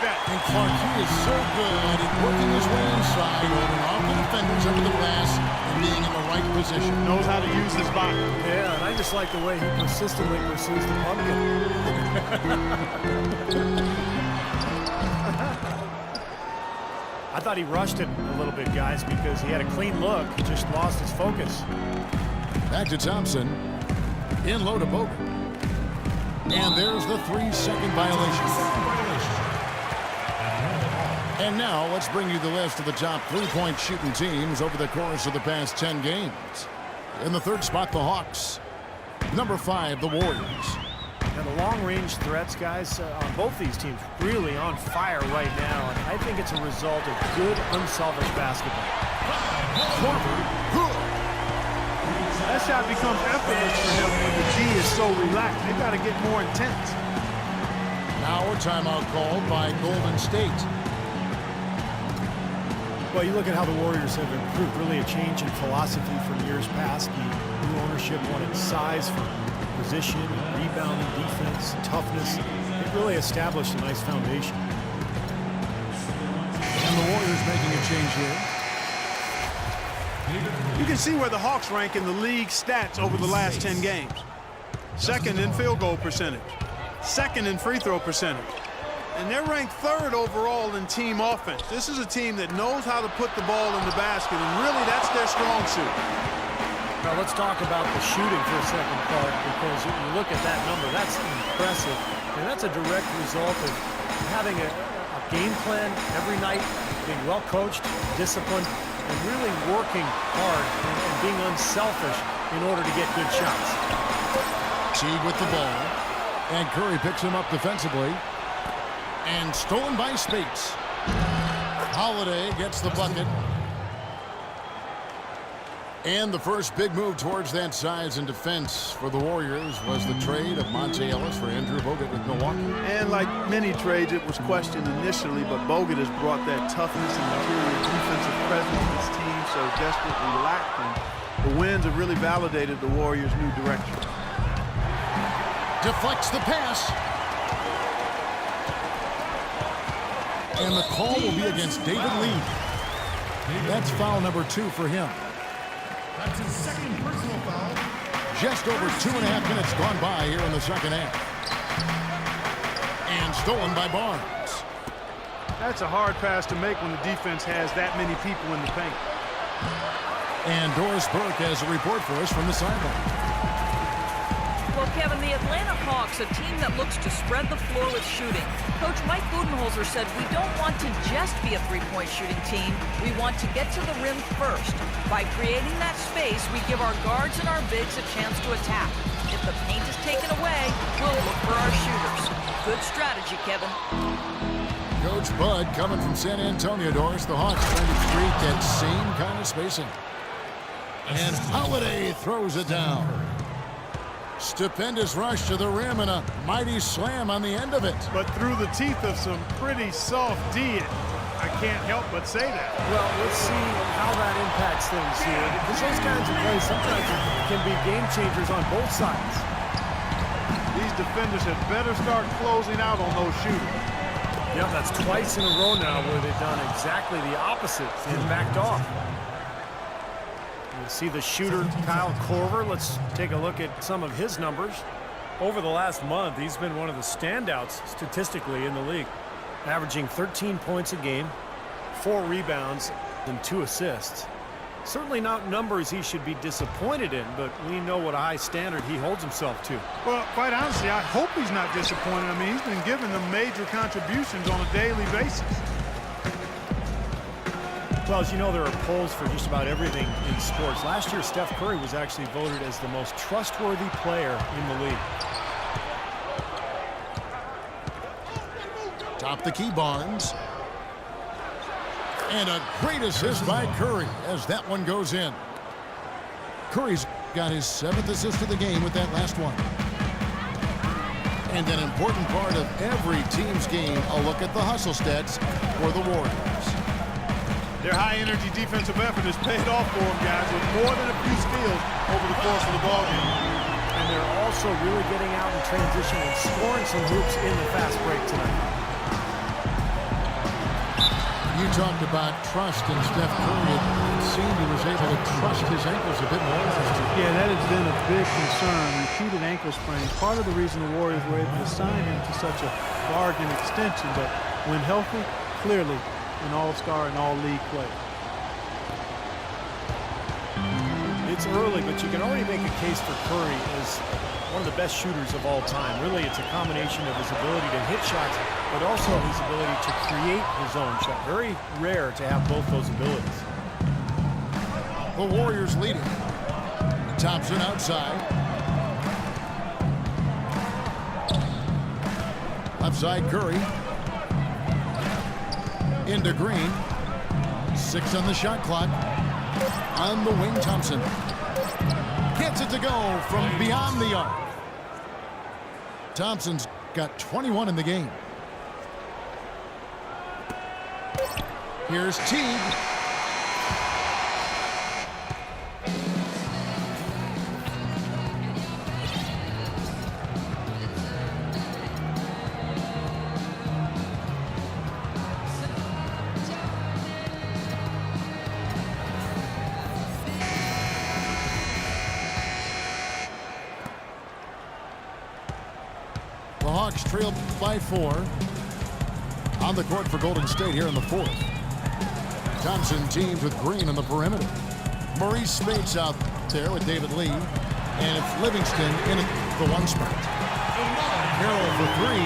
that. And Clark, he is so good at working his way inside, holding off the defenders under the glass, and being in the right position. Knows how to use his body. Yeah, and I just like the way he persistently pursues the pumpkin. I thought he rushed it a little bit, guys, because he had a clean look. He just lost his focus. Back to Thompson. In low to Bogut. And there's the 3-second violation. And now let's bring you the list of the top three-point shooting teams over the course of the past 10 games. In the third spot, the Hawks. Number 5, the Warriors. And the long-range threats, guys, on both these teams really on fire right now. And I think it's a result of good, unselfish basketball. That shot becomes effortless for him when the G is so relaxed. They got to get more intense. Now a timeout called by Golden State. Well, you look at how the Warriors have improved. Really a change in philosophy from years past. The new ownership wanted size for position, rebounding, defense, toughness. It really established a nice foundation. And the Warriors making a change here. You can see where the Hawks rank in the league stats over the last 10 games. Second in field goal percentage. Second in free throw percentage. And they're ranked third overall in team offense. This is a team that knows how to put the ball in the basket, and really that's their strong suit. Now let's talk about the shooting for a second, Clark, because you look at that number, that's impressive. And that's a direct result of having a game plan every night, being well coached, disciplined, and really working hard and being unselfish in order to get good shots. Teague with the ball. And Curry picks him up defensively. And stolen by Spates. Holiday gets the bucket. And the first big move towards that size and defense for the Warriors was the trade of Monte Ellis for Andrew Bogut with Milwaukee. And like many trades, it was questioned initially, but Bogut has brought that toughness and interior defensive presence his team so desperately lacked. And the wins have really validated the Warriors' new direction. Deflects the pass. And the call will be against David Lee. That's foul number 2 for him. That's his second personal foul. Just over 2.5 minutes gone by here in the second half. And stolen by Barnes. That's a hard pass to make when the defense has that many people in the paint. And Doris Burke has a report for us from the sideline. Well, Kevin, the Atlanta Hawks, a team that looks to spread the floor with shooting. Coach Mike Budenholzer said, we don't want to just be a three-point shooting team. We want to get to the rim first. By creating that space, we give our guards and our bigs a chance to attack. If the paint is taken away, we'll look for our shooters. Good strategy, Kevin. Coach Bud coming from San Antonio, Doris. The Hawks trying to create that same kind of spacing. And Holiday throws it down. Stupendous rush to the rim and a mighty slam on the end of it. But through the teeth of some pretty soft D, I can't help but say that. Well, let's see how that impacts things here, because those kinds of plays sometimes can be game changers on both sides. These defenders had better start closing out on those shooters. Yeah, that's twice in a row now where they've done exactly the opposite and backed off. You see the shooter, Kyle Korver. Let's take a look at some of his numbers. Over the last month, he's been one of the standouts statistically in the league, averaging 13 points a game, 4 rebounds, and 2 assists. Certainly not numbers he should be disappointed in, but we know what a high standard he holds himself to. Well, quite honestly, I hope he's not disappointed. I mean, he's been giving them major contributions on a daily basis. Well, as you know, there are polls for just about everything in sports. Last year, Steph Curry was actually voted as the most trustworthy player in the league. Top the key, Barnes. And a great assist by Curry as that one goes in. Curry's got his 7th assist of the game with that last one. And an important part of every team's game, a look at the hustle stats for the Warriors. Their high-energy defensive effort has paid off for them, guys, with more than a few steals over the course of the ballgame. And they're also really getting out in transition and scoring some hoops in the fast break tonight. You talked about trust in Steph Curry. It seemed he was able to trust his ankles a bit more. Yeah, that has been a big concern. Repeated ankle sprains. Part of the reason the Warriors were able to sign him to such a bargain extension, but when healthy, clearly an all-star and all-league player. It's early, but you can already make a case for Curry as one of the best shooters of all time. Really, it's a combination of his ability to hit shots, but also his ability to create his own shot. Very rare to have both those abilities. The Warriors leading. Thompson outside. Outside Curry. Into Green. 6 on the shot clock. On the wing, Thompson. Gets it to go from beyond the arc. Thompson's got 21 in the game. Here's Teague. The Hawks trailed by 4. On the court for Golden State here in the 4th. Thompson teams with Green on the perimeter. Maurice Speights out there with David Lee. And it's Livingston in the 1 spot. Carroll for 3.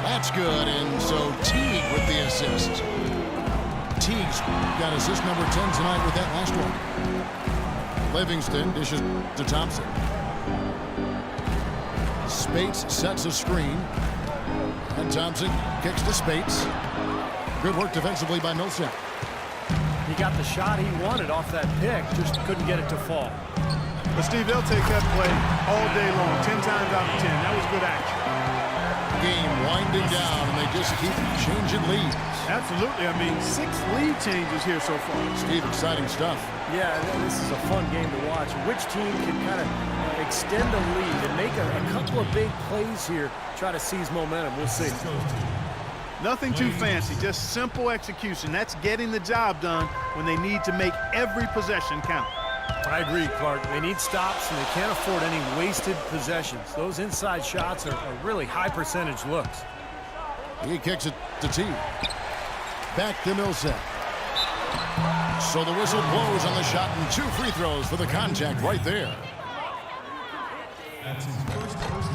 That's good, and so Teague with the assist. Teague's got assist number 10 tonight with that last one. Livingston dishes to Thompson. Speights sets a screen. And Thompson kicks to Speights. Good work defensively by Millsap. He got the shot he wanted off that pick, just couldn't get it to fall. But Steve, they'll take that play all day long, 10 times out of 10. That was good action. Game winding down, and they just keep changing leads. Absolutely. I mean, 6 lead changes here so far. Steve, exciting stuff. Yeah, this is a fun game to watch. Which team can kind of extend the lead and make a couple of big plays here, try to seize momentum. We'll see. Nothing too fancy, just simple execution. That's getting the job done when they need to make every possession count. I agree, Clark. They need stops, and they can't afford any wasted possessions. Those inside shots are really high percentage looks. He kicks it to T. Back to Millsap. So the whistle blows on the shot, and 2 free throws for the contact right there.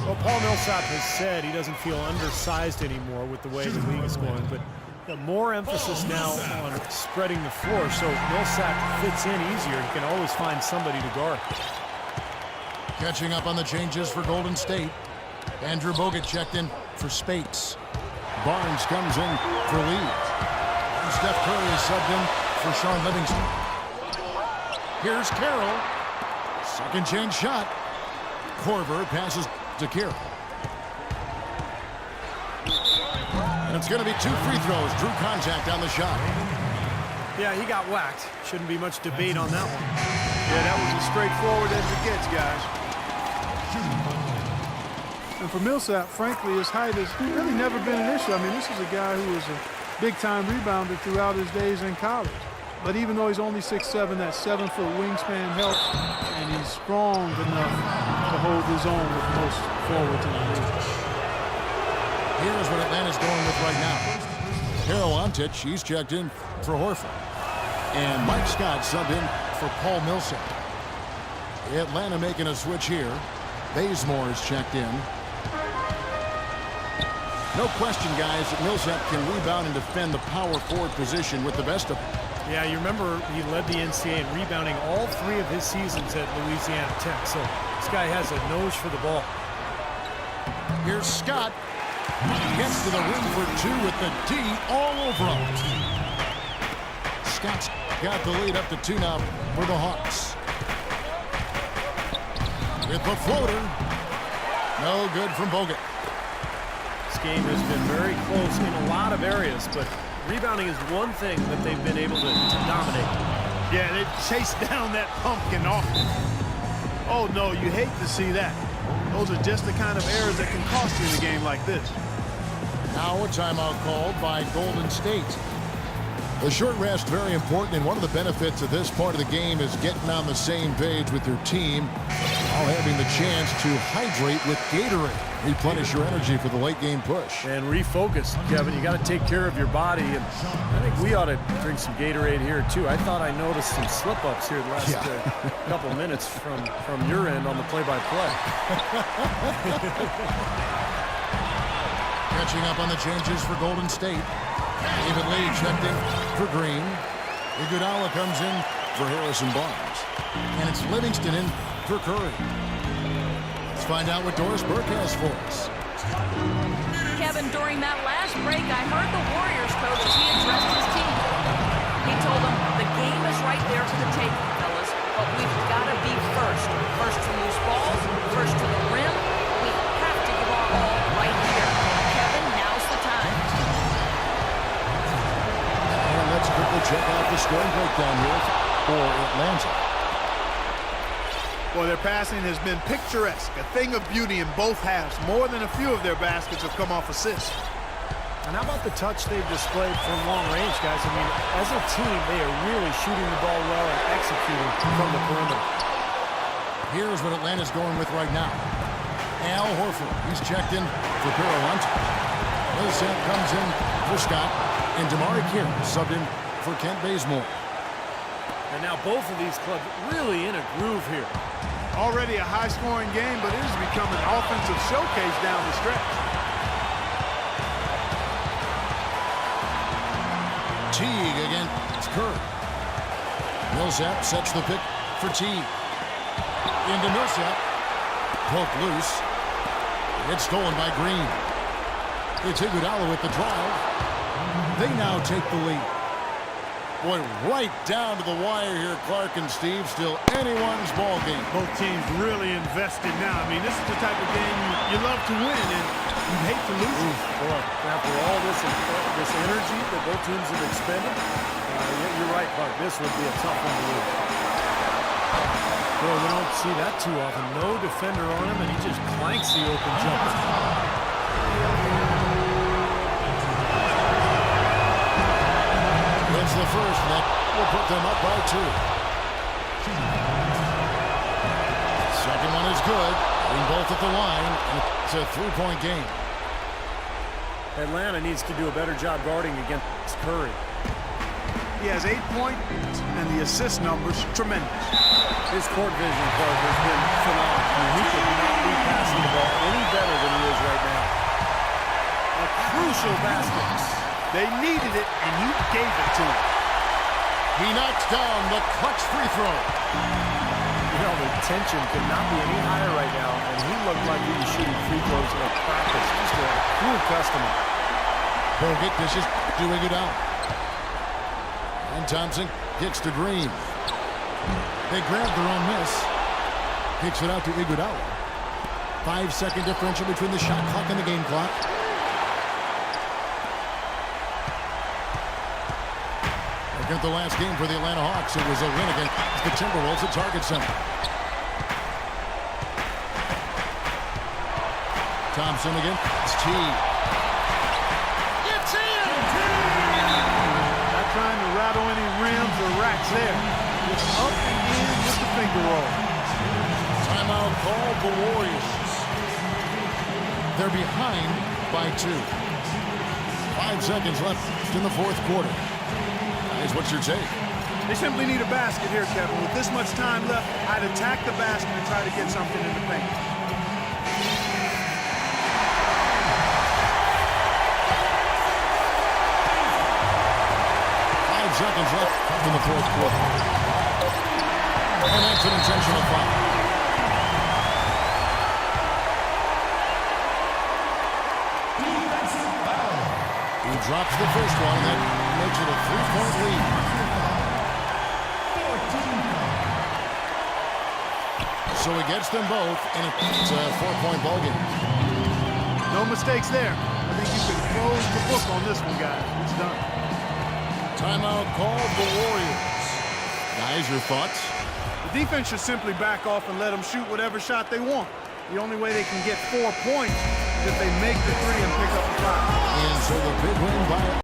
Well, Paul Millsap has said he doesn't feel undersized anymore with the way the league is going, but the more emphasis now on spreading the floor, so Millsap fits in easier. He can always find somebody to guard. Catching up on the changes for Golden State. Andrew Bogut checked in for Speights. Barnes comes in for Lee. And Steph Curry is subbed in for Sean Livingston. Here's Carroll. Second chance shot. Korver passes to Carroll. And it's going to be 2 free throws. Drew contact on the shot. Yeah, he got whacked. Shouldn't be much debate on that one. Yeah, that was as straightforward as it gets, guys. And for Millsap, frankly, his height has really never been an issue. I mean, this is a guy who was a big-time rebounder throughout his days in college. But even though he's only 6'7", that 7-foot wingspan helps, and he's strong enough to hold his own with most forwards in the league. Here's what Atlanta's going with right now. Harold Antich, he's checked in for Horford. And Mike Scott subbed in for Paul Millsap. Atlanta making a switch here. Bazemore is checked in. No question, guys, that Millsap can rebound and defend the power forward position with the best of them. Yeah, you remember he led the NCAA in rebounding all 3 of his seasons at Louisiana Tech. So this guy has a nose for the ball. Here's Scott. Gets to the rim for 2 with the D all over him. Scott's got the lead up to 2 now for the Hawks. With the floater. No good from Bogut. This game has been very close in a lot of areas, but rebounding is one thing that they've been able to dominate. Yeah, they chased down that pumpkin often. Oh, no, you hate to see that. Those are just the kind of errors that can cost you in a game like this. Now a timeout called by Golden State. The short rest very important, and one of the benefits of this part of the game is getting on the same page with your team, while having the chance to hydrate with Gatorade. Replenish your energy for the late game push. And refocus, Kevin. You got to take care of your body, and I think we ought to drink some Gatorade here too. I thought I noticed some slip-ups here the last couple minutes from your end on the play-by-play. Catching up on the changes for Golden State. David Lee checked in for Green. Iguodala comes in for Harrison Barnes. And it's Livingston in for Curry. Let's find out what Doris Burke has for us. Kevin, during that last break, I heard the Warriors coach as he addressed his team. He told them the game is right there for the taking, fellas, but we've got to be first. First to lose balls, first to the rim. We have to give our all right here. Kevin, now's the time. And let's quickly check out the scoring breakdown here for Atlanta. Well, their passing has been picturesque, a thing of beauty in both halves. More than a few of their baskets have come off assists. And how about the touch they've displayed from long range, guys? I mean, as a team, they are really shooting the ball well and executing from the perimeter. Here's what Atlanta's going with right now. Al Horford, he's checked in for Pirro. Millsap comes in for Scott, and Damari Carey subbed in for Kent Bazemore. And now both of these clubs really in a groove here. Already a high-scoring game, but it has become an offensive showcase down the stretch. Teague against Curry. Millsap sets the pick for Teague. Into Millsap. Poked loose. It's stolen by Green. It's Iguodala with the drive. They now take the lead. Boy, right down to the wire here, Clark and Steve. Still anyone's ball game. Both teams really invested now. I mean, this is the type of game you love to win, and you hate to lose it. Boy, after all this energy that both teams have expended, you're right, Clark. This would be a tough one to lose. Boy, we don't see that too often. No defender on him, and he just clanks the open jumper. Wins the first, and that will put them up by 2. Second one is good. Being both at the line, and it's a 3-point game. Atlanta needs to do a better job guarding against Curry. He has 8 points, and the assist numbers tremendous. His court vision, Clark, has been phenomenal. I mean, he could not be passing the ball any better than he is right now. A crucial basket. They needed it, and he gave it to them. He knocks down the clutch free throw. You know, the tension could not be any higher right now, and he looked like he was shooting free throws like practice. Just a cool customer. Bogut dishes to Iguodala. And Thompson kicks to Green. They grab their own miss. Kicks it out to Iguodala. 5-second differential between the shot clock and the game clock. At the last game for the Atlanta Hawks, it was a win against the Timberwolves at Target Center. Thompson again. It's Teague. It's in! Not trying to rattle any rims or racks there. Just up and in with the finger roll. Timeout called the Warriors. They're behind by 2. 5 seconds left in the fourth quarter. What's your take? They simply need a basket here, Kevin. With this much time left, I'd attack the basket and try to get something in the paint. 5 seconds left in the fourth quarter. And that's an intentional foul. He drops the first one, and that makes it a 3-point lead. So he gets them both, and it's a 4-point ball game. No mistakes there. I think you can close the book on this one, guys. It's done. Timeout called the Warriors. Guys, your thoughts? The defense should simply back off and let them shoot whatever shot they want. The only way they can get 4 points is if they make the 3 and pick up the 5. And so the big win by